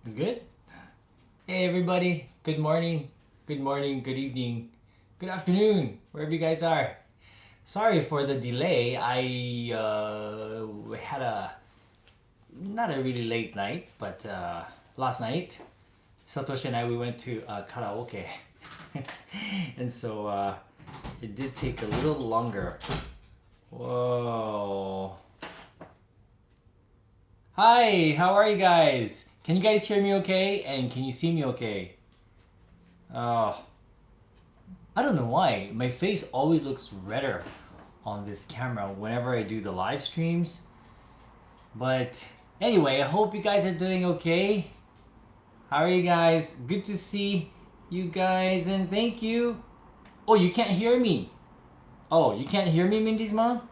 It's good? Hey everybody, good morning, good evening, good afternoon, wherever you guys are. Sorry for the delay. I had not a really late night, but last night, Satoshi and I, we went to karaoke. And so it did take a little longer. Whoa. Hi, how are you guys? Can you guys hear me okay? And can you see me okay? Oh, I don't know why. My face always looks redder on this camera whenever I do the live streams. But anyway, I hope you guys are doing okay. How are you guys? Good to see you guys and thank you. Oh, you can't hear me. Oh, you can't hear me, Mindy's mom?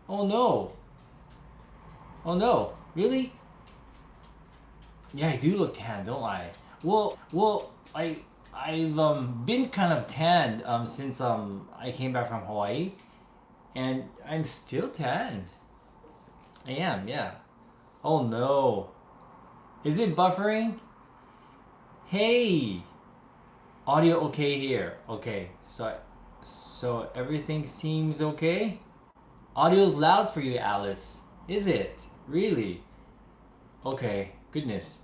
Oh no. Oh no. Really? Yeah, I do look tan, don't I? Well, I've been kind of tanned since I came back from Hawaii, and I'm still tanned. I am, yeah. Oh no, is it buffering? Hey, audio okay here? Okay, so everything seems okay. Audio's loud for you, Alice. Is it really? Okay, goodness.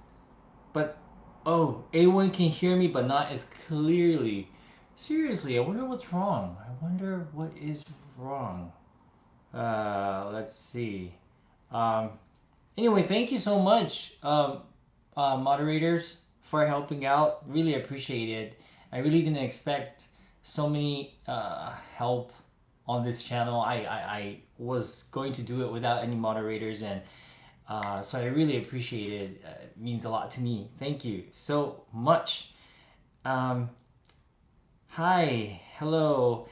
But, oh, A1 can hear me but not as clearly. Seriously, I wonder what's wrong. I wonder what is wrong. Let's see. Um, anyway, thank you so much, moderators, for helping out. Really appreciate it. I really didn't expect so many help on this channel. I was going to do it without any moderators, and so I really appreciate it. It means a lot to me. Thank you so much. Um, Hi, hello,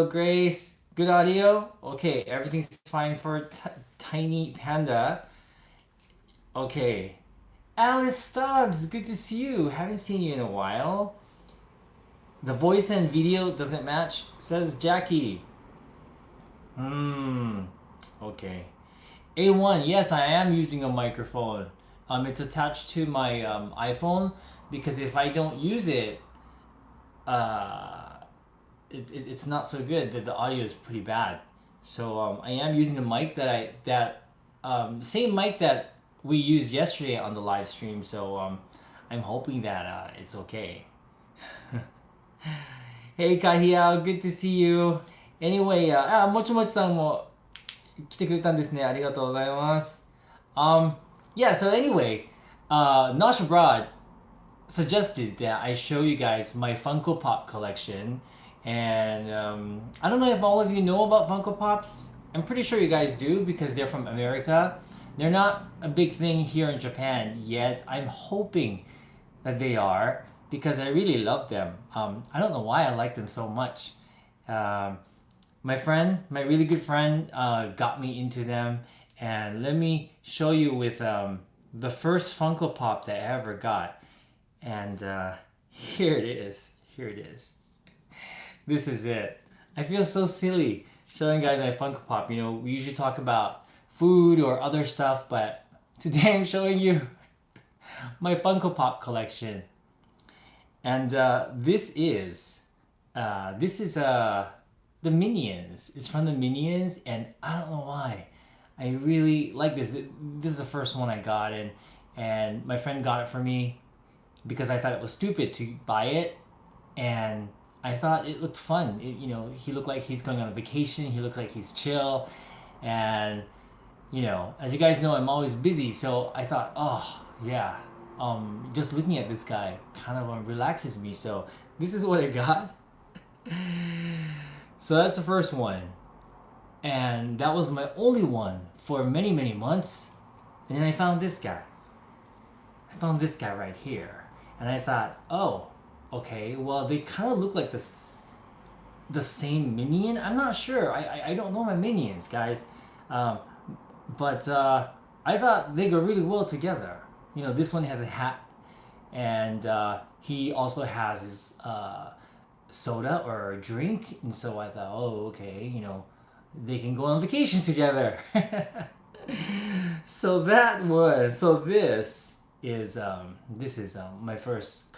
Grace. Good audio? Okay, everything's fine for Tiny Panda. Okay. Alice Stubbs, good to see you. Haven't seen you in a while. The voice and video doesn't match, says Jackie. Okay. A1, yes, I am using a microphone. It's attached to my iPhone because if I don't use it, uh, it's not so good. The audio is pretty bad. So I am using the mic that same mic that we used yesterday on the live stream. So I'm hoping that it's okay. Hey Kahia, good to see you. Anyway, もちもちさんも来てくれたんですね。ありがとうございます。Yeah, so anyway, Nosh Abroad suggested that I show you guys my Funko Pop collection. And I don't know if all of you know about Funko Pops. I'm pretty sure you guys do because they're from America. They're not a big thing here in Japan yet. I'm hoping that they are because I really love them. I don't know why I like them so much. Um, my really good friend, got me into them. And let me show you with the first Funko Pop that I ever got. And here it is. Here it is. This is it. I feel so silly showing guys my Funko Pop. You know, we usually talk about food or other stuff, but today I'm showing you my Funko Pop collection. And this is the Minions. It's from the Minions, and I don't know why. I really like this. This is the first one I got, and my friend got it for me because I thought it was stupid to buy it, and I thought it looked fun. He looked like he's going on a vacation. He looks like he's chill, and as you guys know, I'm always busy. So I thought, oh yeah, just looking at this guy kind of relaxes me. So this is what I got. So that's the first one, and that was my only one for many months. And then I found this guy. I found this guy right here, and I thought, oh, okay, well they kind of look like the same minion. I'm not sure. I don't know my minions, guys, um, but I thought they go really well together. This one has a hat, and he also has his soda or a drink, and so I thought, oh, okay, they can go on vacation together. So this is this is my first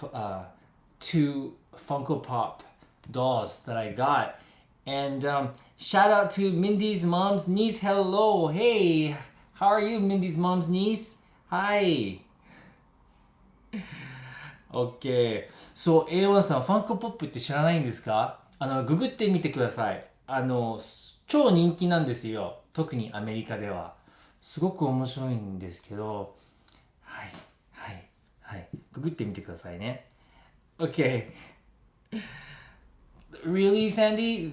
two Funko Pop dolls that I got. And shout out to Mindy's mom's niece. Hello. Hey, how are you, Mindy's mom's niece? Hi. OK。そう、A1 さん、ファンコポップって知らないんですか？ググってみてください。超人気なんですよ。特にアメリカでは。すごく面白いんですけど、はい、はい、はい。ググってみてくださいね。OK。Really, Sandy?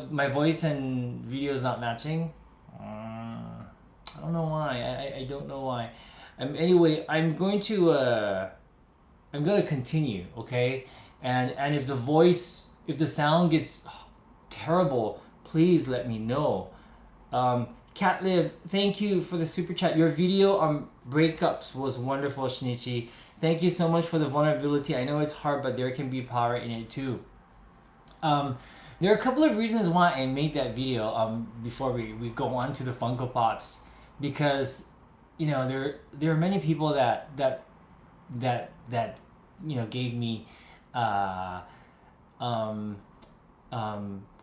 My voice and video is not matching? I don't know why. I don't know why. Anyway, I'm gonna continue, okay? And if the sound gets terrible, please let me know. Catliv, thank you for the super chat. Your video on breakups was wonderful, Shinichi. Thank you so much for the vulnerability. I know it's hard, but there can be power in it too. There are a couple of reasons why I made that video before we go on to the Funko Pops, because there are many people that gave me uh,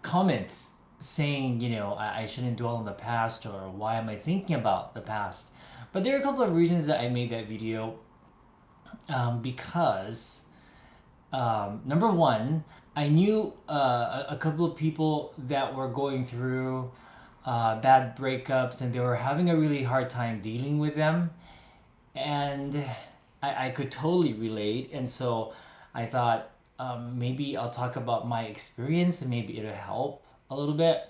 comments saying I shouldn't dwell on the past, or why am I thinking about the past. But there are a couple of reasons that I made that video, because number one, I knew a couple of people that were going through bad breakups, and they were having a really hard time dealing with them. And I could totally relate. And so I thought maybe I'll talk about my experience and maybe it'll help a little bit.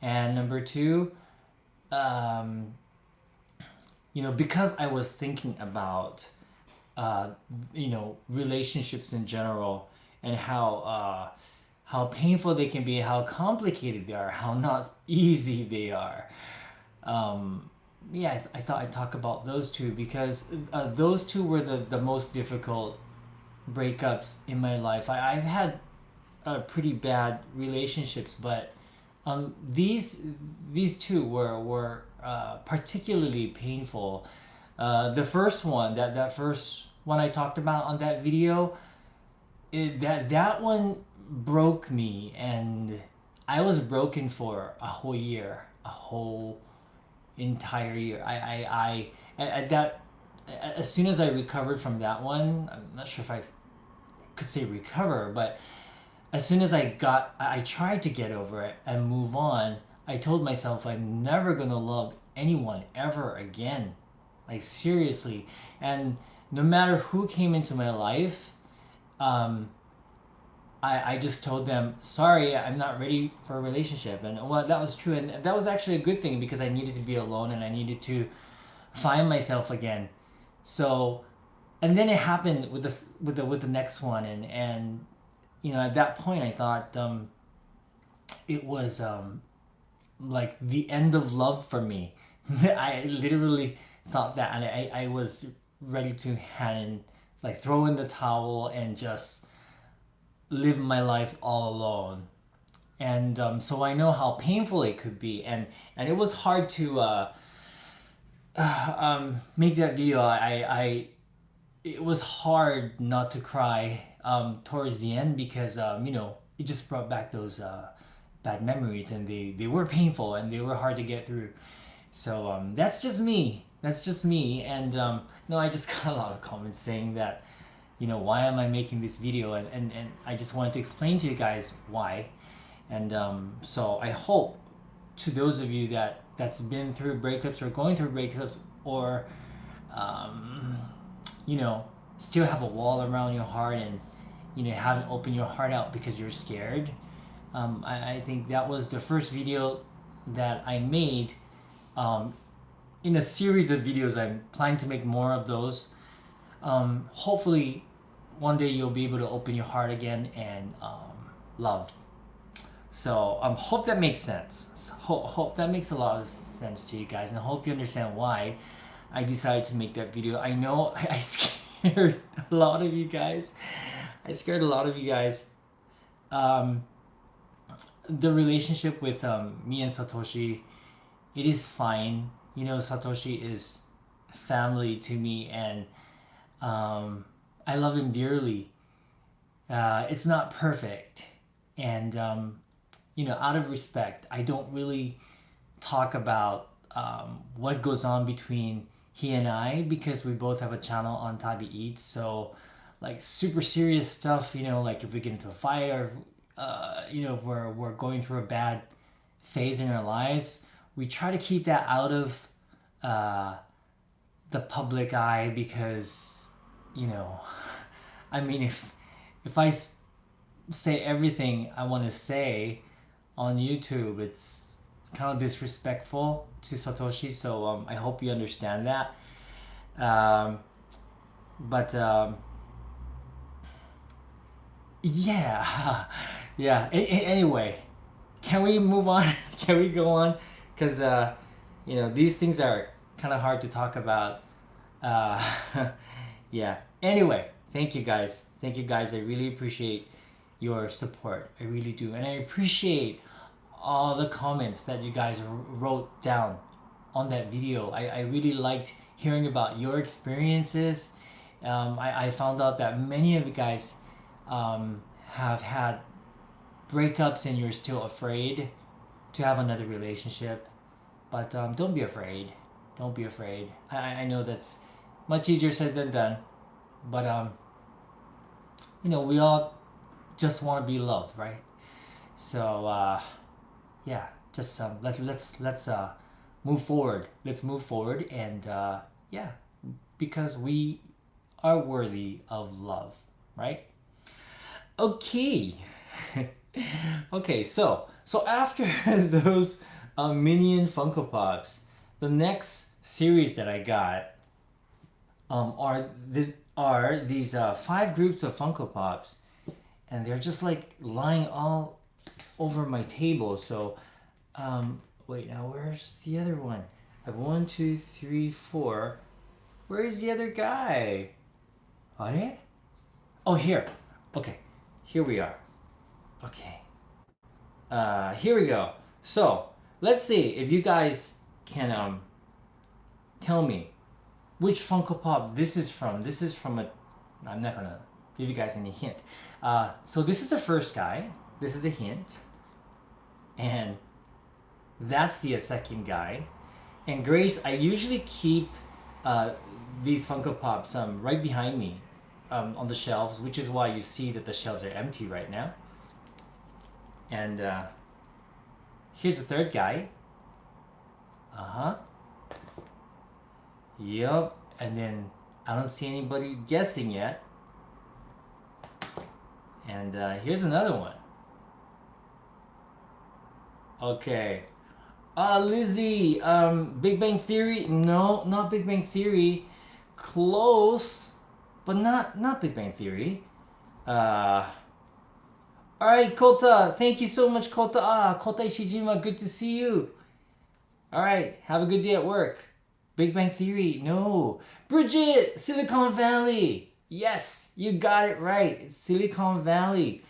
And number two, because I was thinking about relationships in general, and how painful they can be, how complicated they are, how not easy they are. I thought I'd talk about those two, because those two were the most difficult breakups in my life. I've had pretty bad relationships, but these two were particularly painful. The first one, that first one I talked about on that video, that one broke me, and I was broken for a whole year, a whole entire year. I at that as soon as I recovered from that one, I'm not sure if I could say recover, but as soon as I tried to get over it and move on, I told myself I'm never gonna love anyone ever again, like seriously. And no matter who came into my life, I just told them, sorry, I'm not ready for a relationship. And well, that was true, and that was actually a good thing, because I needed to be alone and I needed to find myself again. So, and then it happened with the next one, and at that point I thought it was like the end of love for me. I literally thought that, and I was ready to throw in the towel and just live my life all alone. And so I know how painful it could be, and it was hard to make that video. It was hard not to cry towards the end, because it just brought back those bad memories, and they were painful and they were hard to get through. So that's just me. And no, I just got a lot of comments saying that, why am I making this video, and I just wanted to explain to you guys why. And so I hope, to those of you that's been through breakups or going through breakups, or still have a wall around your heart, and haven't opened your heart out because you're scared. I think that was the first video that I made in a series of videos. I'm planning to make more of those. Hopefully one day you'll be able to open your heart again and love. So hope that makes sense. Hope that makes a lot of sense to you guys, and I hope you understand why I decided to make that video. I know I scared a lot of you guys. The relationship with me and Satoshi, it is fine. Satoshi is family to me, and I love him dearly. It's not perfect, and out of respect, I don't really talk about what goes on between he and I, because we both have a channel on Tabi Eats. So, like, super serious stuff, like if we get into a fight, or if we're going through a bad phase in our lives, we try to keep that out of the public eye, because I mean, if I say everything I want to say on YouTube, it's kind of disrespectful to Satoshi. So I hope you understand that. But yeah, yeah. Anyway, can we move on? Can we go on? Because these things are kind of hard to talk about. Yeah. Anyway, thank you guys. Thank you guys. I really appreciate your support. I really do, and I appreciate all the comments that you guys wrote down on that video. I really liked hearing about your experiences. I found out that many of you guys have had breakups, and you're still afraid to have another relationship. But don't be afraid. Don't be afraid. I know that's much easier said than done. But we all just want to be loved, right? So yeah, just let's move forward. Let's move forward, and yeah, because we are worthy of love, right? Okay. Okay, so after those Minion Funko Pops, the next series that I got are these 5 groups of Funko Pops, and they're just like lying all over my table. So wait, now where's the other one? I have 1, 2, 3, 4. Where's the other guy? Oh, here. Okay, here we are. Okay. Here we go. So let's see if you guys can tell me which Funko Pop this is from. This is from I'm not gonna give you guys any hint. So this is the first guy. This is a hint. And that's the second guy. And Grace, I usually keep these Funko Pops right behind me on the shelves, which is why you see that the shelves are empty right now. And here's the third guy. Yup. And then I don't see anybody guessing yet. And here's another one. Okay. Lizzie, Big Bang Theory. No, not Big Bang Theory. Close, but not Big Bang Theory. Alright, Kota. Thank you so much, Kota. Kota Ishijima, good to see you. Alright, have a good day at work. Big Bang Theory, no. Bridget, Silicon Valley. Yes, you got it right. It's Silicon Valley.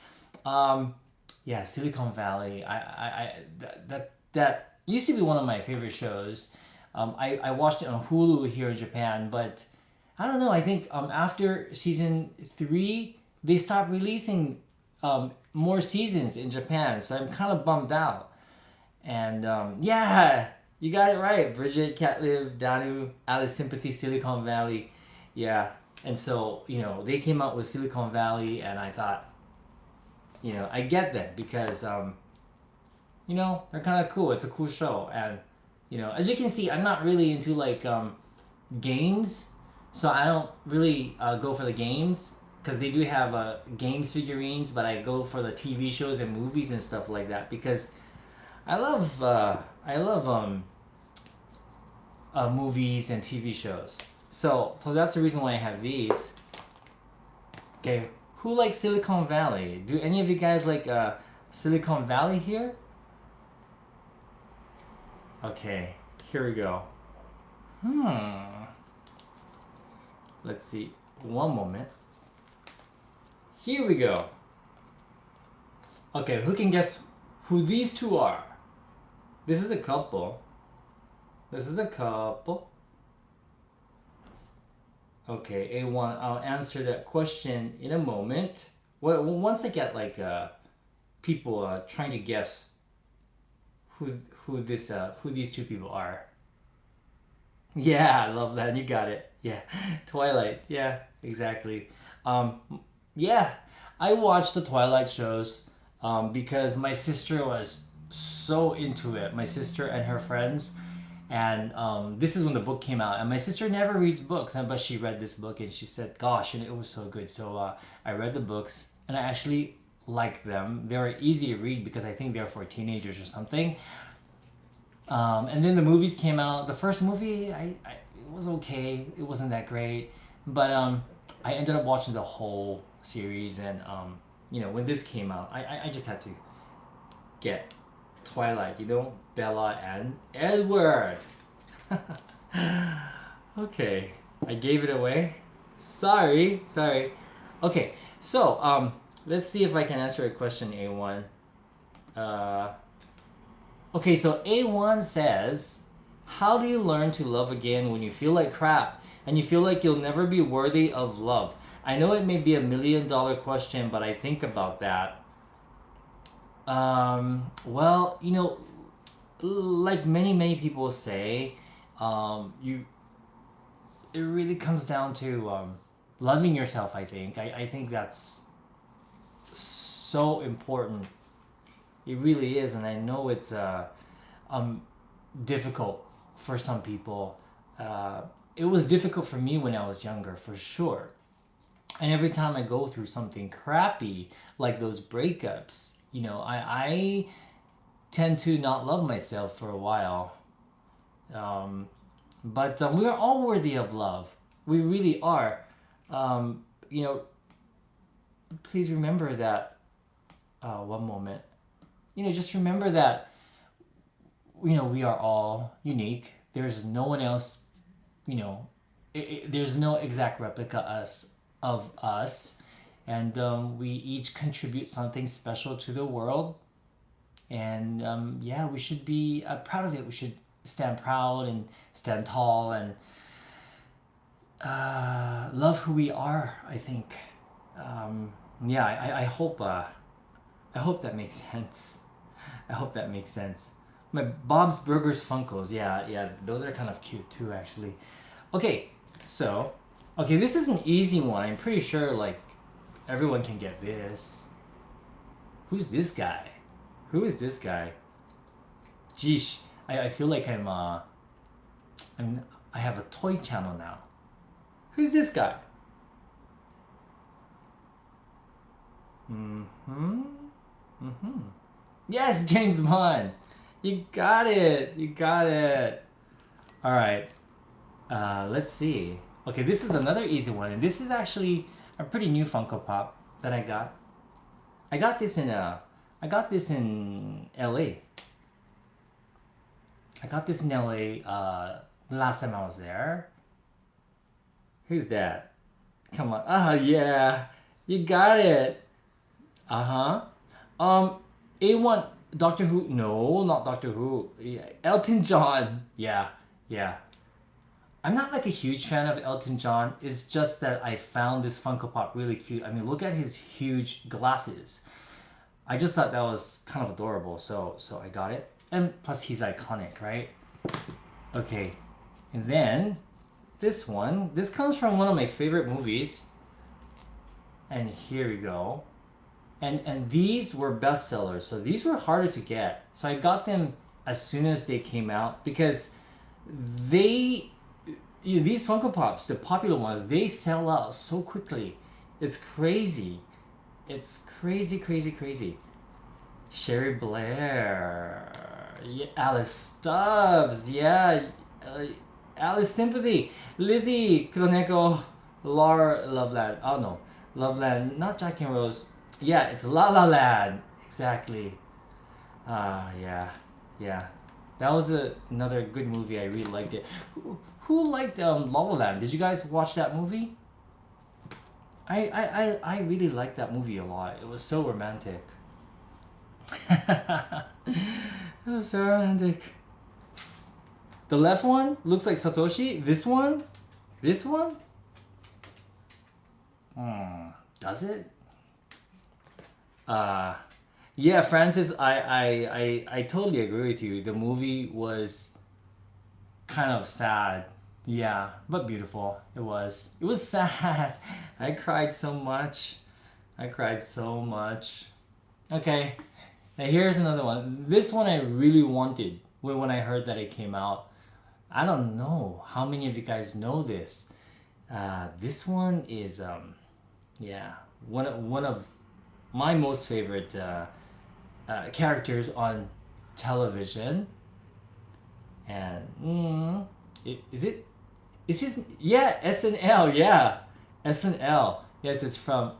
Yeah, Silicon Valley. That used to be one of my favorite shows. I watched it on Hulu here in Japan, but I don't know. I think after season 3, they stopped releasing more seasons in Japan, so I'm kind of bummed out. And yeah, you got it right. Bridget, Catliv, Danu, Alice Sympathy, Silicon Valley. Yeah, and so they came out with Silicon Valley, and I thought, I get them because they're kind of cool. It's a cool show, and as you can see, I'm not really into like games, so I don't really go for the games, because they do have games figurines, but I go for the TV shows and movies and stuff like that, because I love movies and TV shows. So that's the reason why I have these. Okay, who likes Silicon Valley? Do any of you guys like Silicon Valley here? Okay, here we go. Let's see. One moment. Here we go. Okay, who can guess who these two are? This is a couple. This is a couple. Okay, A1. I'll answer that question in a moment. Well, once I get like people trying to guess who these two people are. Yeah, I love that. You got it. Yeah, Twilight. Yeah, exactly. Um, yeah, I watched the Twilight shows because my sister was so into it. My sister and her friends, and this is when the book came out. And my sister never reads books, but she read this book and she said, "Gosh, and it was so good." So I read the books and I actually liked them. They were easy to read because I think they're for teenagers or something. And then the movies came out. The first movie, it was okay. It wasn't that great, but I ended up watching the whole series. And when this came out, I just had to get Twilight. Bella and Edward. Okay, I gave it away. Sorry. Okay, so let's see if I can answer a question. A1. Okay, so A1 says, how do you learn to love again when you feel like crap and you feel like you'll never be worthy of love? I know it may be $1 million question, but I think about that. Well, like many people say, it really comes down to loving yourself. I think. I think that's so important. It really is, and I know it's difficult for some people. It was difficult for me when I was younger, for sure. And every time I go through something crappy, like those breakups, I tend to not love myself for a while. But we are all worthy of love. We really are. Um, you know, Please remember that. One moment. Just remember that. We are all unique. There's no one else. There's no exact replica of us, and we each contribute something special to the world. And yeah, we should be proud of it. We should stand proud and stand tall and love who we are. I think. Yeah, I hope that makes sense. I hope that makes sense. My Bob's Burgers Funkos. Yeah, those are kind of cute too, actually. Okay, so, this is an easy one. I'm pretty sure like everyone can get this. Who's this guy? Who is this guy? Geesh, I feel like I have a toy channel now. Who's this guy? Yes, James Bond. You got it. All right. Let's see. Okay, this is another easy one, and this is actually a pretty new Funko Pop that I got. I got this in LA. I got this in LA the last time I was there. Who's that? Come on. Yeah. You got it. A1 Doctor Who. No, not Doctor Who. Yeah. Elton John. Yeah. I'm not like a huge fan of Elton John. It's just that I found this Funko Pop really cute. I mean, look at his huge glasses. I just thought that was kind of adorable, so I got it. And plus he's iconic, right? Okay. And then this one. This comes from one of my favorite movies. And here we go. And these were bestsellers, so these were harder to get. So I got them as soon as they came out because these Funko Pops, the popular ones, they sell out so quickly. It's crazy. It's crazy. Sherry Blair, yeah, Alice Stubbs, yeah, Alice Sympathy, Lizzie, Kuroneko, Laura Loveland. Oh no, Loveland, not Jack and Rose. Yeah, it's La La Land. Exactly. Yeah. That was another good movie. I really liked it. Who liked La La Land? Did you guys watch that movie? I really liked that movie a lot. It was so romantic. It was so romantic. The left one looks like Satoshi. This one? Does it? Yeah, Francis, I totally agree with you. The movie was kind of sad. Yeah, but beautiful. It was. It was sad. I cried so much. I cried so much. Okay, now here's another one. This one I really wanted when I heard that it came out. I don't know how many of you guys know this. This one is yeah, one of my most favorite characters on television. And is his, yeah, SNL, yeah, SNL, yes, it's from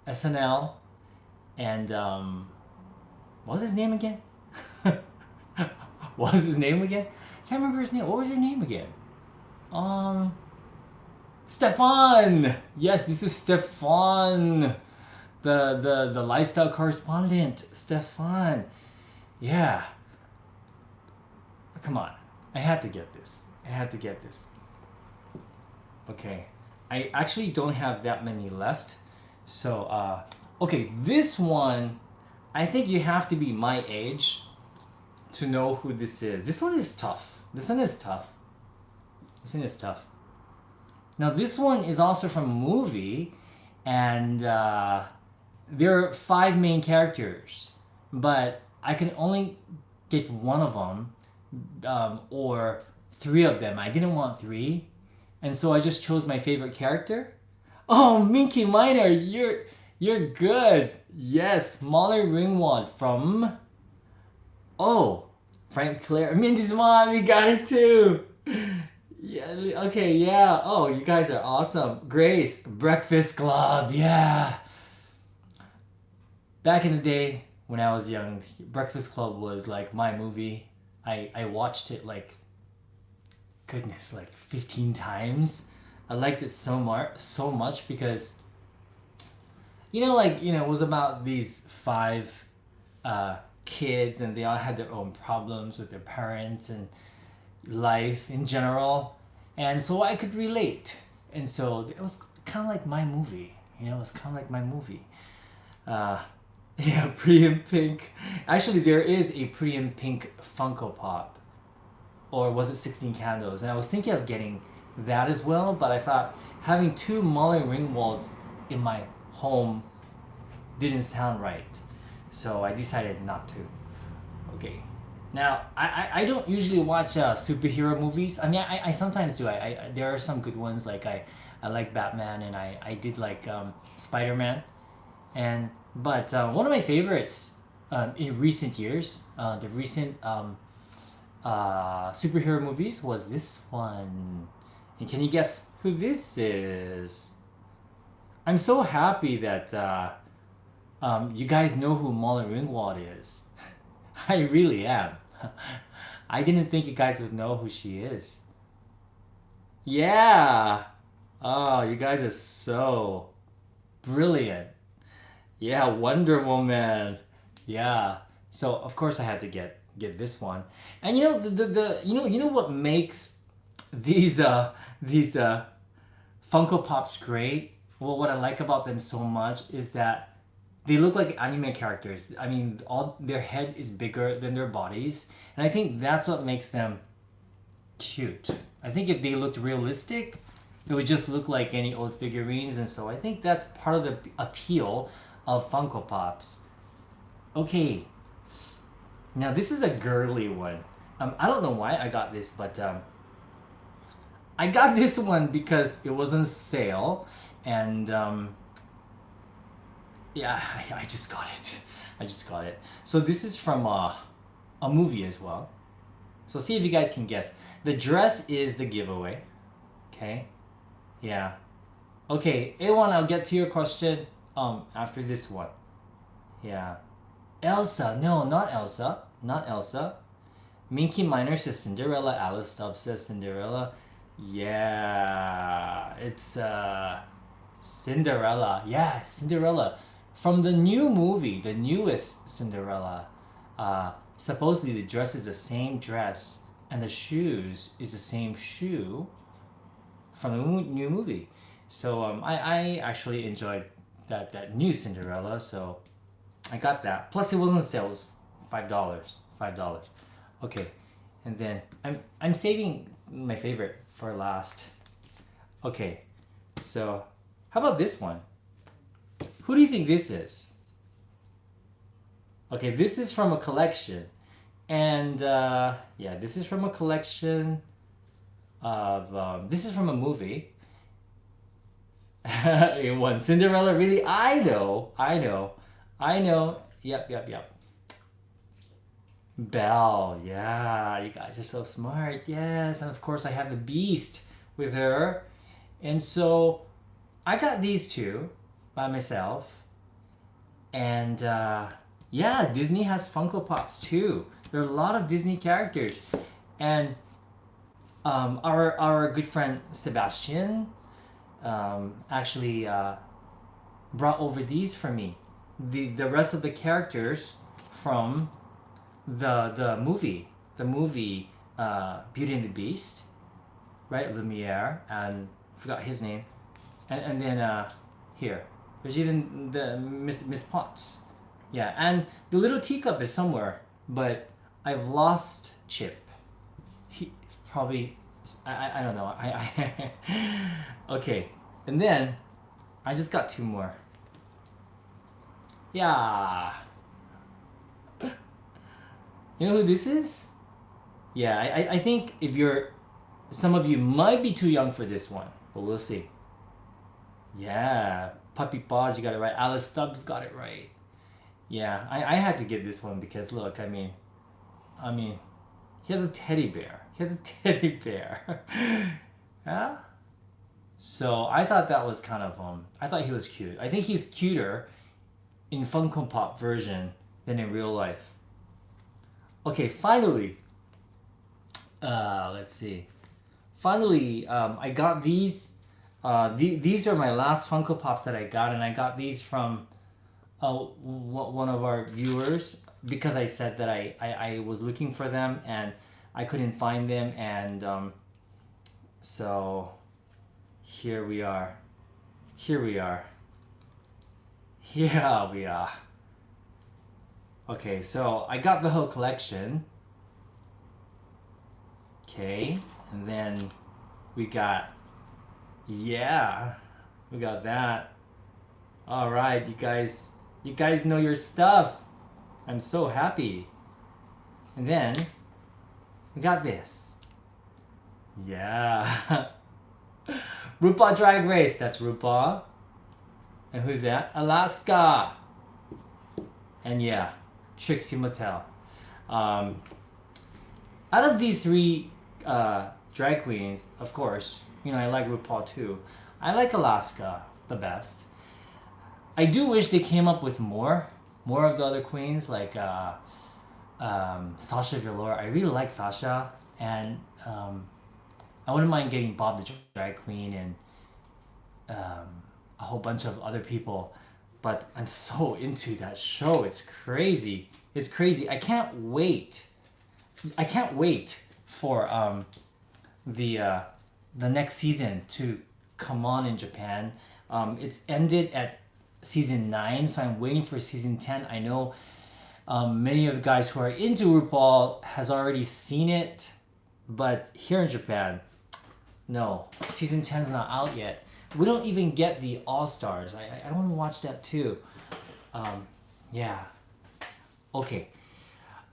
SNL. And what was his name again? What was his name again? Can't remember his name. What was your name again? um Stefan. Yes, this is Stefan, the lifestyle correspondent, Stefan. Yeah, come on, I had to get this. I had to get this. Okay, I actually don't have that many left. So okay, this one, I think you have to be my age to know who this is. This one is tough. This one is tough. This one is tough. Now this one is also from a movie, and there are 5 main characters, but I can only get one of them, or 3 of them. I didn't want 3, and so I just chose my favorite character. Oh, Minky Miner, you're good. Yes, Molly Ringwald from, oh, Frank Claire, Mindy's mom. You got it too. Yeah. Okay. Yeah. Oh, you guys are awesome. Grace, Breakfast Club. Yeah. Back in the day when I was young, Breakfast Club was like my movie. I watched it like, goodness, like 15 times. I liked it so much because, it was about these 5 kids, and they all had their own problems with their parents and life in general, and so I could relate, and so it was kind of like my movie. It was kind of like my movie. Yeah, Pretty in Pink. Actually, there is a Pretty in Pink Funko Pop, or was it 16 Candles? And I was thinking of getting that as well, but I thought having 2 Molly Ringwalds in my home didn't sound right, so I decided not to. Okay. Now, I don't usually watch superhero movies. I mean, I sometimes do. I there are some good ones, like I like Batman, and I did like Spider-Man. But one of my favorites in recent years, the recent superhero movies, was this one. And can you guess who this is? I'm so happy that you guys know who Molly Ringwald is. I really am. I didn't think you guys would know who she is. Yeah. Oh, you guys are so brilliant. Yeah, Wonder Woman. Yeah. So of course I had to get this one. And the what makes these Funko Pops great? Well, what I like about them so much is that they look like anime characters. I mean, all their head is bigger than their bodies, and I think that's what makes them cute. I think if they looked realistic, it would just look like any old figurines, and so I think that's part of the appeal of Funko Pops. Okay, now this is a girly one. I don't know why I got this, but I got this one because it was on sale, and yeah, I just got it. I just got it. So this is from a movie as well. So see if you guys can guess. The dress is the giveaway. Okay. Yeah. Okay, A1, I'll get to your question after this one. Yeah. Elsa. No, not Elsa. Not Elsa. Minky Miner says Cinderella. Alice Stubbs says Cinderella. Yeah. It's Cinderella. Yeah, Cinderella. From the new movie, the newest Cinderella, supposedly the dress is the same dress, and the shoes is the same shoe from the new movie. So I actually enjoyed that new Cinderella, so I got that. Plus it wasn't on sale. It was $5. $5. Okay, and then I'm saving my favorite for last. Okay, so how about this one? Who do you think this is? Okay, this is from a collection, and yeah, this is from a collection of. This is from a movie. It won Cinderella. Really, I know, I know, I know. Yep, yep, yep. Belle, yeah, you guys are so smart. Yes, and of course I have the Beast with her. And so I got these two by myself. And yeah, Disney has Funko Pops too. There are a lot of Disney characters. And our good friend Sebastian actually brought over these for me. The rest of the characters from the movie Beauty and the Beast, right? Lumiere, and I forgot his name, and then here there's even the Miss Potts, yeah, and the little teacup is somewhere, but I've lost Chip. He's probably I don't know I okay, and then I just got two more. Yeah. You know who this is? Yeah, I think if you're... Some of you might be too young for this one, but we'll see. Yeah, Puppy Paws, you got it right. Alice Stubbs got it right. Yeah, I had to get this one because look, I mean, he has a teddy bear. He has a teddy bear. Yeah? So I thought that was kind of, I thought he was cute. I think he's cuter in Funko Pop version than in real life. Okay, finally, let's see. Finally, I got these. These are my last Funko Pops that I got, and I got these from one of our viewers because I said that I was looking for them and I couldn't find them, and so here we are. Here we are. Here we are. Okay, so I got the whole collection. Okay, and then we got, yeah, we got that. All right, you guys know your stuff. I'm so happy. And then we got this. Yeah. Rupaul Drag Race, that's Rupaul. And who's that? Alaska. And yeah, Trixie Mattel. Out of these three drag queens, of course, you know, I like RuPaul too. I like Alaska the best. I do wish they came up with more of the other queens, like Sasha Velour. I really like Sasha, and I wouldn't mind getting Bob the Drag Queen and a whole bunch of other people. But I'm so into that show. It's crazy. It's crazy. I can't wait. I can't wait for the next season to come on in Japan. It's ended at season 9, so I'm waiting for season 10. I know many of the guys who are into RuPaul has already seen it, but here in Japan, no, season 10's not out yet. We don't even get the All-Stars. I want to watch that too. Yeah. Okay.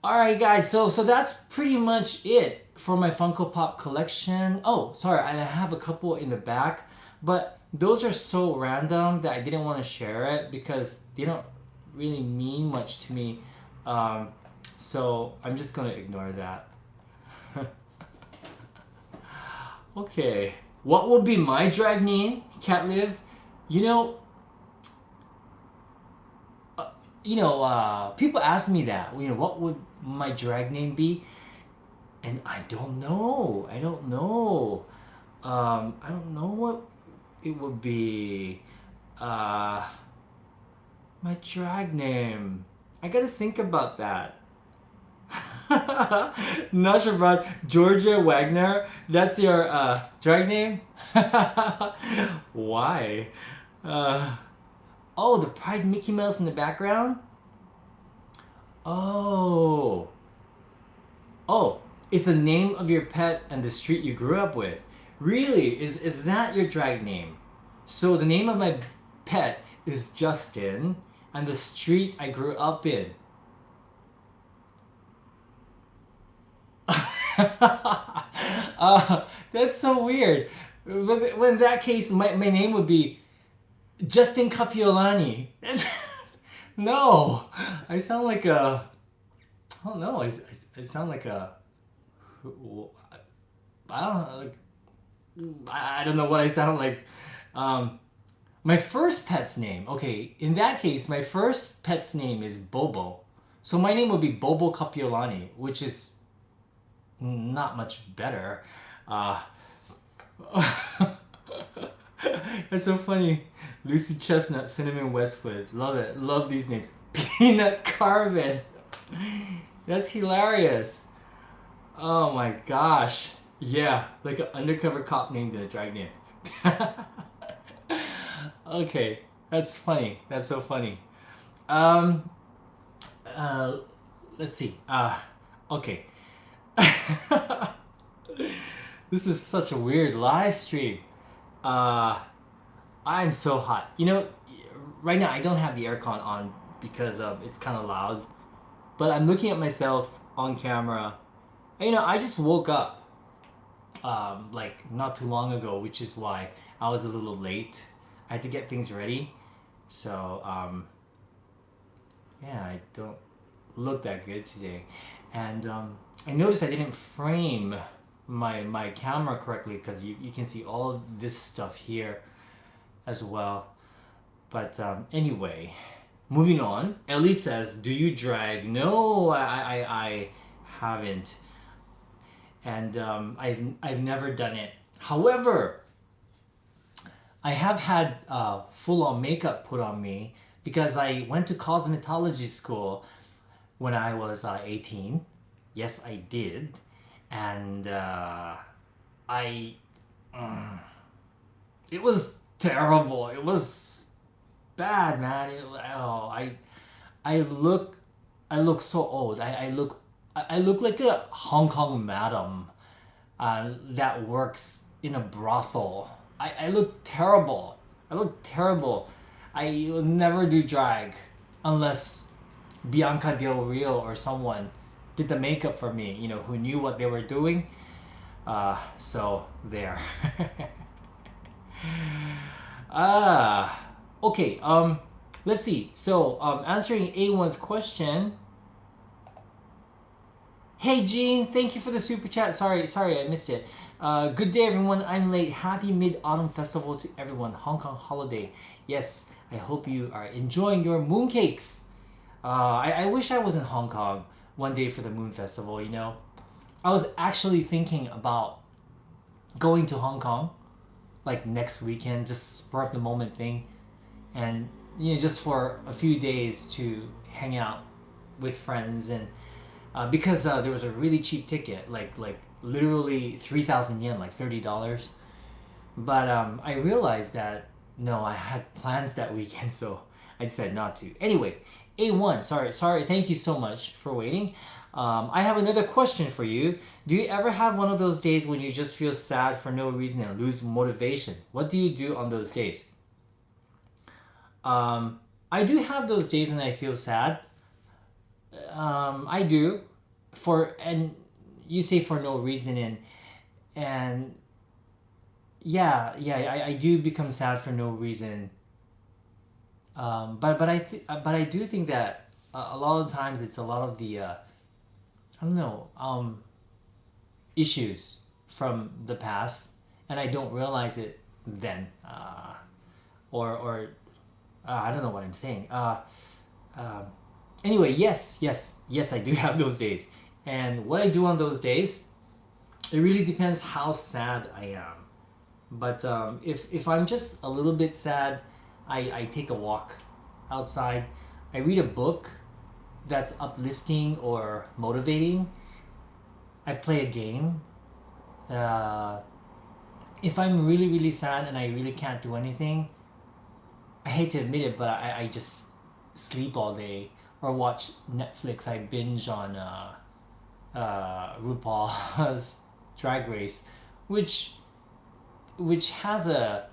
Alright guys, so that's pretty much it for my Funko Pop collection. Oh, sorry, I have a couple in the back, but those are so random that I didn't want to share it because they don't really mean much to me. So I'm just gonna ignore that. Okay, what would be my drag name, Catliv? People ask me that. What would my drag name be? And I don't know. I don't know what it would be. My drag name. I gotta think about that. Not sure about Georgia Wagner. That's your drag name? Why? Oh, the Pride Mickey Mouse in the background? Oh. Oh, it's the name of your pet and the street you grew up with. Really? Is that your drag name? So the name of my pet is Justin and the street I grew up in. That's so weird. Well, in that case, my name would be Justin Capiolani. No, I sound like a. I don't know. I sound like a. I don't know. Like, I don't know what I sound like. My first pet's name. Okay, in that case, my first pet's name is Bobo. So my name would be Bobo Capiolani, which is not much better. That's so funny. Lucy Chestnut, Cinnamon Westwood. Love it. Love these names. Peanut Carvin. That's hilarious. Oh my gosh. Yeah, like an undercover cop named a drag name. Okay, that's funny. That's so funny. Let's see. Okay. This is such a weird live stream. I'm so hot. You know, right now I don't have the aircon on because it's kind of loud. But I'm looking at myself on camera. And, you know, I just woke up like not too long ago, which is why I was a little late. I had to get things ready. So, yeah, I don't look that good today. And I noticed I didn't frame my camera correctly because you can see all of this stuff here as well. But anyway, moving on. Ellie says, do you drag? No, I haven't. And I've never done it. However, I have had full-on makeup put on me because I went to cosmetology school when I was 18. Yes, I did. And it was terrible. It was bad, man. I look so old. I look like a Hong Kong madam that works in a brothel. I look terrible. I look terrible. I will never do drag unless Bianca Del Rio or someone did the makeup for me, you know, who knew what they were doing. So there. Okay, let's see. So, answering A1's question. Hey Jean, thank you for the super chat. Sorry, I missed it. Good day everyone, I'm late. Happy Mid-Autumn Festival to everyone. Hong Kong holiday. Yes, I hope you are enjoying your mooncakes. I wish I was in Hong Kong one day for the Moon Festival, you know. I was actually thinking about going to Hong Kong like next weekend, just spur of the moment thing. And, you know, just for a few days to hang out with friends and because there was a really cheap ticket, like literally 3,000 yen, like $30. But I realized that no, I had plans that weekend, so I decided not to. Anyway, A1, sorry, thank you so much for waiting. I have another question for you. Do you ever have one of those days when you just feel sad for no reason and lose motivation? What do you do on those days? I do have those days when I feel sad. I do, and you say for no reason, and yeah, I do become sad for no reason. But I do think that a lot of times it's a lot of the I don't know issues from the past, and I don't realize it then, or I don't know what I'm saying. Anyway, yes, I do have those days. And what I do on those days, it really depends how sad I am. But if I'm just a little bit sad, I take a walk outside. I read a book. that's uplifting or motivating, I play a game. Uh, if I'm really, really sad and I really can't do anything, I hate to admit it, but I just sleep all day or watch Netflix. I binge on Rupaul's Drag Race, which has a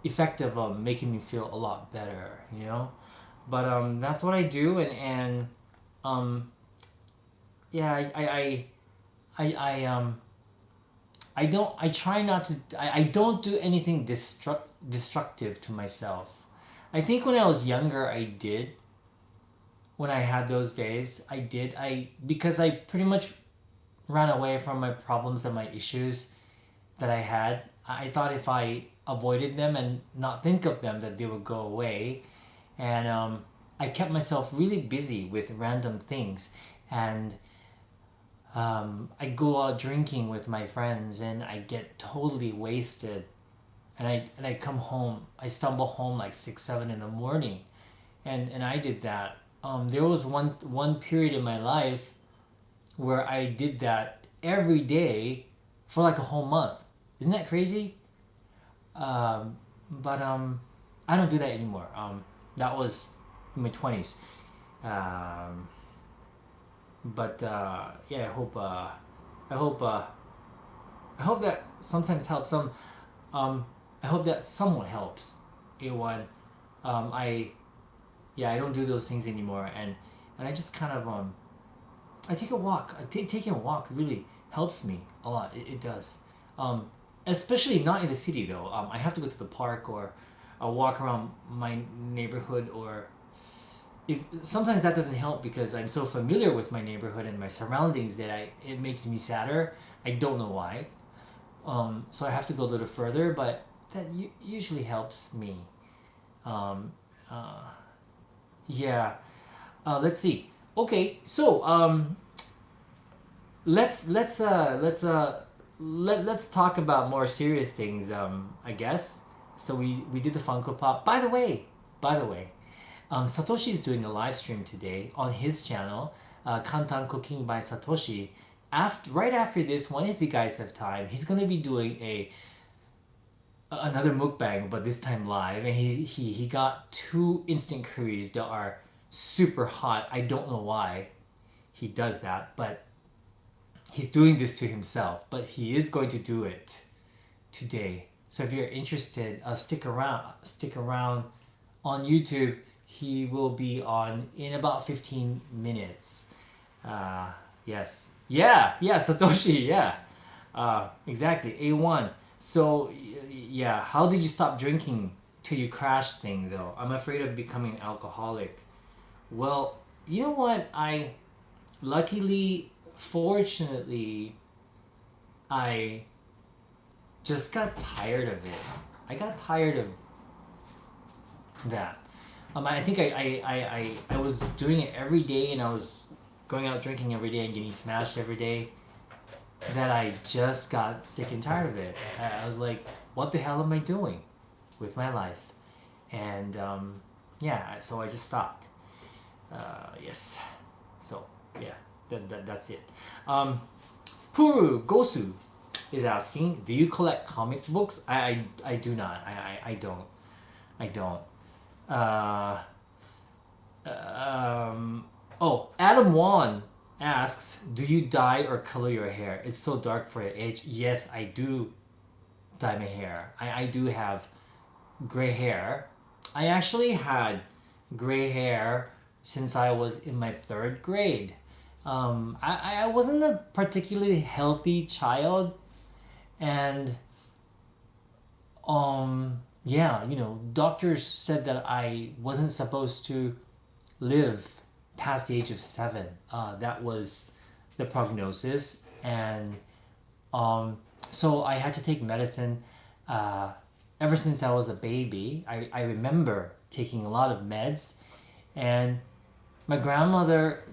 effect of making me feel a lot better, you know. But that's what I do, and um, yeah, I don't. I try not to. I don't do anything destructive to myself. I think when I was younger, I did. When I had those days, I did. Because I pretty much ran away from my problems and my issues that I had. I thought if I avoided them and not think of them, that they would go away. And I kept myself really busy with random things, and I go out drinking with my friends, and I get totally wasted. And I come home. I stumble home like 6, 7 in the morning, and I did that. There was one period in my life where I did that every day for like a whole month. Isn't that crazy? But I don't do that anymore. That was in my 20s. Um, but yeah, I hope I hope that sometimes helps some. I hope that somewhat helps. A1. I Yeah, I don't do those things anymore, and I just kind of I take a walk. Taking a walk really helps me a lot. It does. Especially not in the city though. I have to go to the park, or I'll walk around my neighborhood, or if sometimes that doesn't help because I'm so familiar with my neighborhood and my surroundings that it makes me sadder. I don't know why. So I have to go a little further, but that usually helps me. Um, uh, yeah. Let's see. Okay, so let's talk about more serious things. I guess. So we did the Funko Pop. By the way, Satoshi's doing a live stream today on his channel, Kantan Cooking by Satoshi. Right after this one, if you guys have time, he's gonna be doing another mukbang, but this time live, and he got 2 instant curries that are super hot. I don't know why he does that, but he's doing this to himself. But he is going to do it today. So if you're interested, stick around. Stick around on YouTube. He will be on in about 15 minutes. Yes. Yeah, Satoshi, yeah. Exactly, A1. So, yeah, how did you stop drinking till you crashed thing, though? I'm afraid of becoming an alcoholic. Well, you know what? Luckily, fortunately, I just got tired of it. I got tired of that. I think I was doing it every day, and I was going out drinking every day and getting smashed every day, that I just got sick and tired of it. I was like, what the hell am I doing with my life? And yeah, so I just stopped. Yes. So, yeah, that's it. Puru Gosu is asking, do you collect comic books? I do not. I don't. I don't. Oh, Adam Wan asks, do you dye or color your hair? It's so dark for your age. Yes, I do dye my hair. I do have gray hair. I actually had gray hair since I was in my 3rd grade. I wasn't a particularly healthy child, and yeah, doctors said that I wasn't supposed to live past the age of 7. That was the prognosis, and so I had to take medicine ever since I was a baby. I remember taking a lot of meds, and my grandmother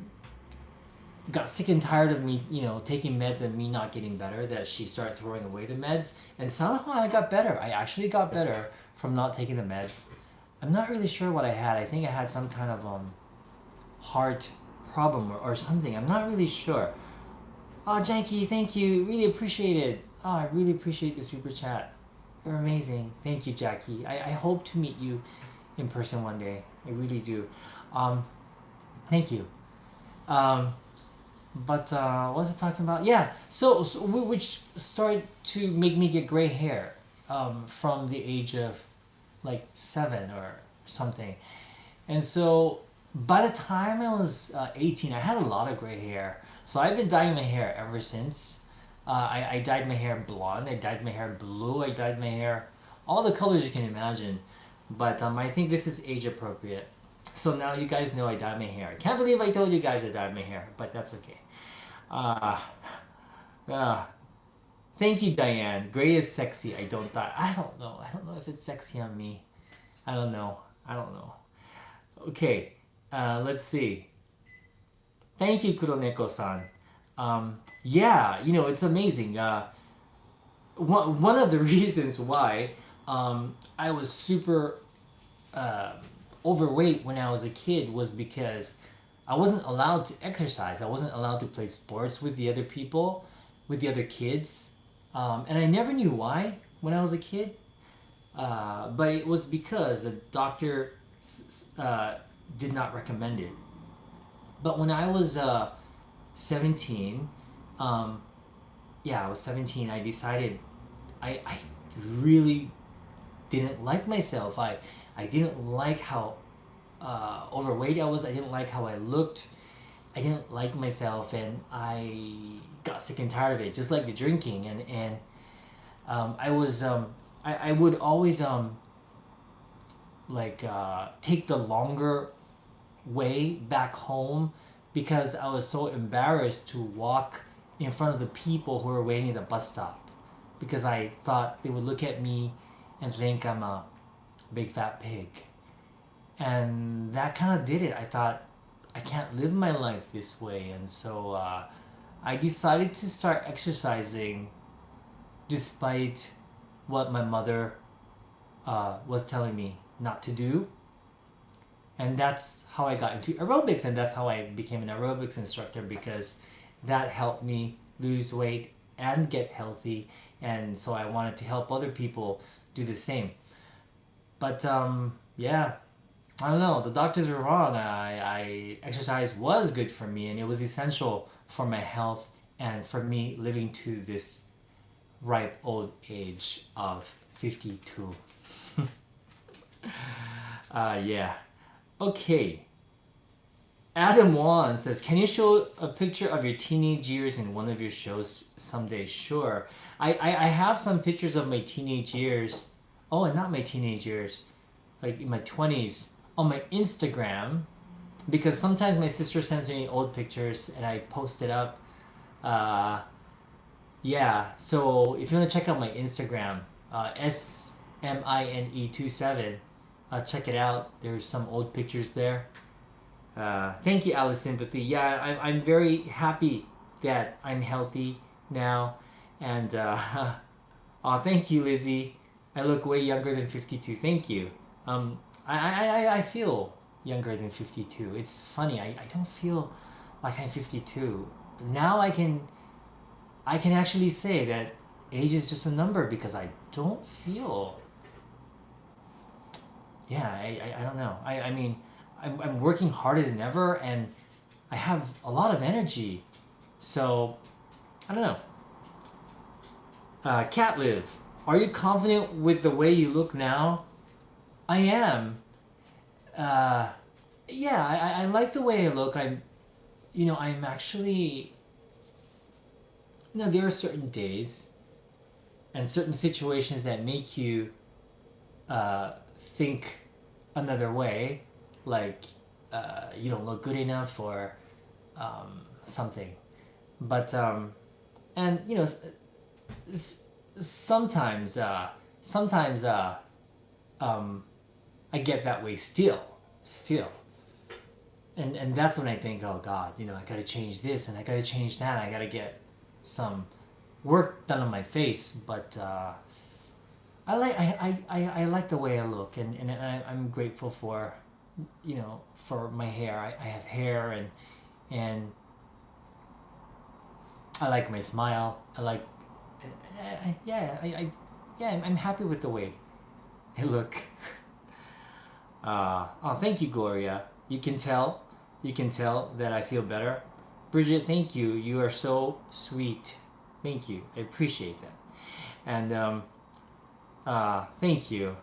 got sick and tired of me, taking meds and me not getting better, that she started throwing away the meds, and somehow I got better. I actually got better from not taking the meds. I'm not really sure what I had. I think I had some kind of heart problem or something. I'm not really sure. Oh, Janky, thank you. Really appreciate it. Oh, I really appreciate the super chat. You're amazing. Thank you, Jackie. I hope to meet you in person one day. I really do. Thank you. But what was I talking about? Yeah. Which started to make me get gray hair from the age of like 7 or something. And so by the time I was 18, I had a lot of gray hair. So I've been dyeing my hair ever since. I dyed my hair blonde. I dyed my hair blue. I dyed my hair all the colors you can imagine. But I think this is age appropriate. So now you guys know I dyed my hair. I can't believe I told you guys I dyed my hair, but that's okay. Uh, uh, Thank you, Diane. Gray is sexy. I don't dye. I don't know. I don't know if it's sexy on me. I don't know. I don't know. Okay, let's see. Thank you, Kuroneko-san. Yeah, it's amazing. One of the reasons why I was super overweight when I was a kid was because I wasn't allowed to exercise. I wasn't allowed to play sports with the other people, with the other kids. And I never knew why when I was a kid. But it was because a doctor did not recommend it. But when I was 17, I was 17, I decided I really didn't like myself. I didn't like how overweight I was. I didn't like how I looked. I didn't like myself, and I got sick and tired of it, just like the drinking. And I would always take the longer way back home because I was so embarrassed to walk in front of the people who were waiting at the bus stop, because I thought they would look at me and think I'm a big fat pig. And that kind of did it. I thought, I can't live my life this way. And so I decided to start exercising despite what my mother was telling me not to do. And that's how I got into aerobics, and that's how I became an aerobics instructor, because that helped me lose weight and get healthy. And so I wanted to help other people do the same. But yeah, I don't know. The doctors were wrong. I exercise was good for me, and it was essential for my health and for me living to this ripe old age of 52. Yeah. Okay. Adam Wan says, can you show a picture of your teenage years in one of your shows someday? Sure. I have some pictures of my teenage years. Oh, and not my teenage years. Like in my 20s. On my Instagram. Because sometimes my sister sends me old pictures and I post it up. Yeah. So if you want to check out my Instagram, SMINE27. Check it out. There's some old pictures there. Thank you, Alice Sympathy. Yeah, I'm very happy that I'm healthy now. And thank you, Lizzie. I look way younger than 52. Thank you. I feel younger than 52. It's funny. I don't feel like I'm 52. Now I can actually say that age is just a number, because I don't feel... Yeah, I don't know. I mean, I'm working harder than ever, and I have a lot of energy. So, I don't know. Cat Live, are you confident with the way you look now? I am. Yeah, I like the way I look. I'm actually... there are certain days and certain situations that make you think another way, like you don't look good enough or something. But and sometimes I get that way still, and that's when I think, oh God, I gotta change this and I gotta change that. I gotta get some work done on my face. But I like the way I look, and I'm grateful for for my hair. I have hair, and and I like my smile. I like, I'm happy with the way I look. Oh, thank you, Gloria. You can tell that I feel better. Bridget, thank you. You are so sweet. Thank you. I appreciate that. And thank you.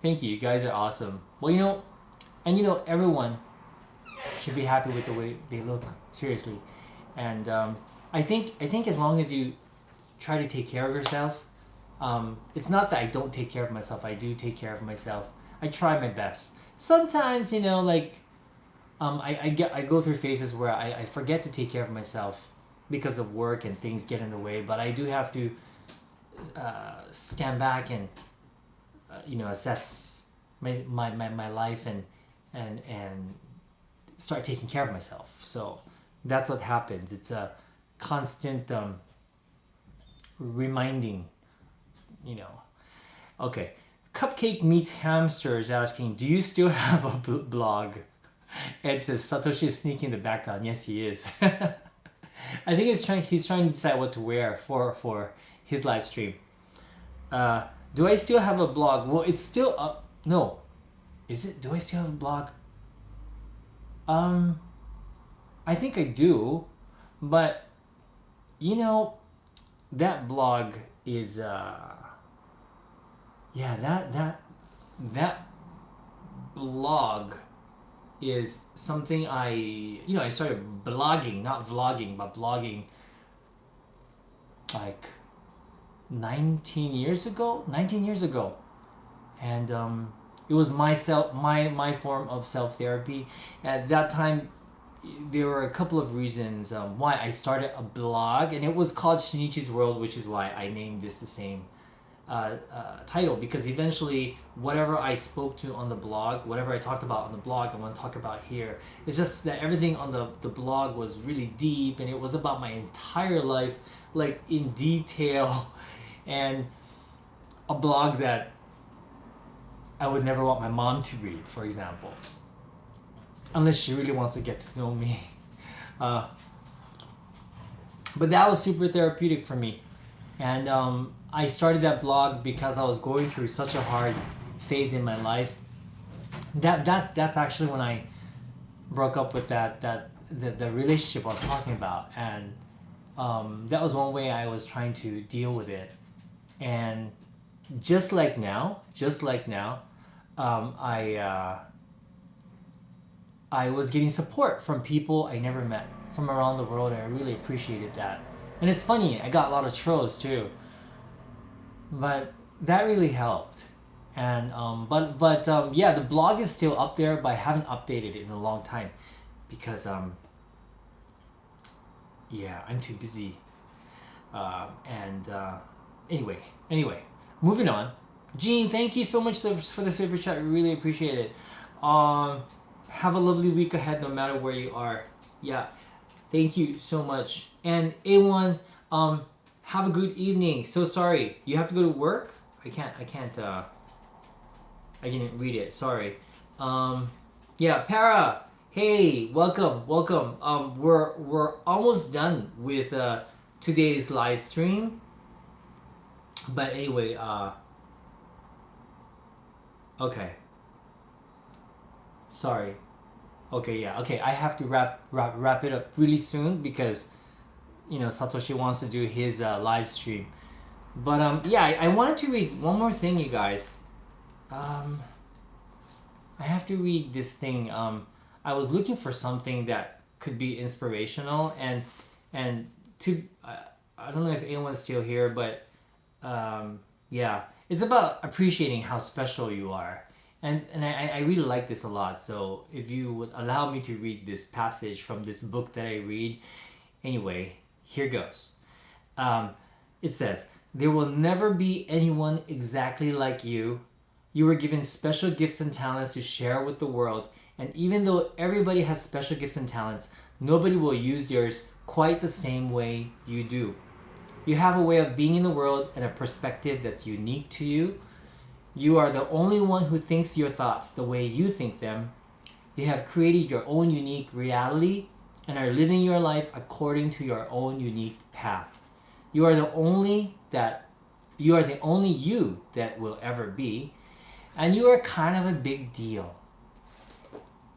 Thank you. You guys are awesome. Well, everyone should be happy with the way they look. Seriously, and I think as long as you try to take care of yourself, it's not that I don't take care of myself. I do take care of myself. I try my best. Sometimes, I go through phases where I forget to take care of myself because of work and things get in the way. But I do have to stand back and assess my life and start taking care of myself. So that's what happens. It's a constant reminding. Okay. Cupcake Meets Hamster is asking, do you still have a blog? Ed says Satoshi is sneaking in the background. Yes, he is. I think he's trying to decide what to wear for his live stream. Do I still have a blog? Well, it's still up. No. Is it? Do I still have a blog? I think I do, but that blog is that blog is something I started blogging, not vlogging, but blogging like 19 years ago, and it was my form of self-therapy. At that time, there were a couple of reasons why I started a blog, and it was called Shinichi's World, which is why I named this the same title, because eventually whatever I spoke to on the blog, whatever I talked about on the blog, I want to talk about here. It's just that everything on the blog was really deep, and it was about my entire life, like in detail, and a blog that I would never want my mom to read, for example, unless she really wants to get to know me. But that was super therapeutic for me, and I started that blog because I was going through such a hard phase in my life. That's actually when I broke up with the relationship I was talking about, and that was one way I was trying to deal with it. And just like now, I was getting support from people I never met from around the world, and I really appreciated that. And it's funny, I got a lot of trolls too, but that really helped. And the blog is still up there, but I haven't updated it in a long time because I'm too busy. Anyway, moving on. Gene, thank you so much for the super chat. We really appreciate it. Have a lovely week ahead, no matter where you are. Yeah, thank you so much. And A1, have a good evening. So sorry, you have to go to work. I can't. I didn't read it. Sorry. Para. Hey, welcome. We're almost done with today's live stream. But anyway, okay. Sorry. Okay, I have to wrap it up really soon because Satoshi wants to do his live stream. But I wanted to read one more thing, you guys. I have to read this thing. I was looking for something that could be inspirational, and I don't know if anyone's still here, but it's about appreciating how special you are. And I really like this a lot. So if you would allow me to read this passage from this book that I read. Anyway, here goes. It says, "There will never be anyone exactly like you. You were given special gifts and talents to share with the world. And even though everybody has special gifts and talents, nobody will use yours quite the same way you do. You have a way of being in the world and a perspective that's unique to you. You are the only one who thinks your thoughts the way you think them. You have created your own unique reality and are living your life according to your own unique path. You are the only you that will ever be, and you are kind of a big deal.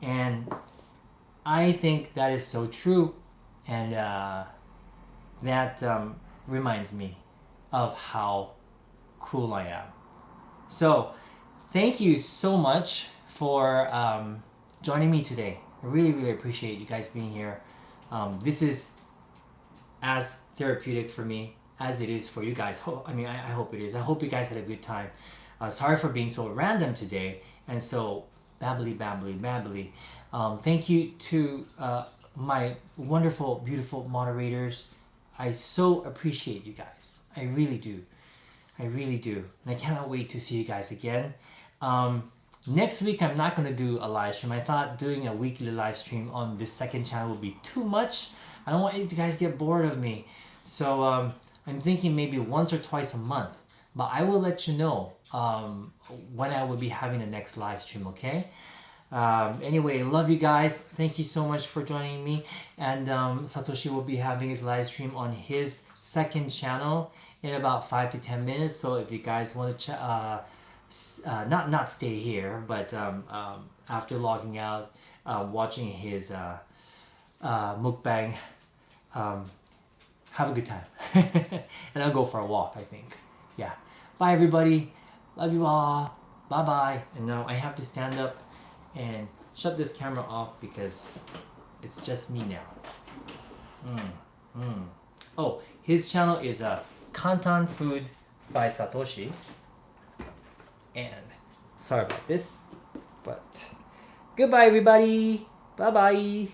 And I think that is so true, and that reminds me of how cool I am. So, thank you so much for joining me today. I really, really appreciate you guys being here. This is as therapeutic for me as it is for you guys. I hope it is. I hope you guys had a good time. Sorry for being so random today and so babbly. Thank you to my wonderful, beautiful moderators. I so appreciate you guys. I really do. And I cannot wait to see you guys again. Next week, I'm not going to do a live stream. I thought doing a weekly live stream on this second channel would be too much. I don't want you guys to get bored of me. So I'm thinking maybe once or twice a month. But I will let you know when I will be having the next live stream, okay? Anyway, love you guys. Thank you so much for joining me. And Satoshi will be having his live stream on his second channel in about 5 to 10 minutes. So if you guys want to not stay here, but after logging out, watching his mukbang, have a good time. And I'll go for a walk, I think. Yeah. Bye, everybody. Love you all. Bye-bye. And now I have to stand up and shut this camera off because it's just me now. Oh, his channel is Kantan Food by Satoshi. And sorry about this, but goodbye, everybody. Bye-bye.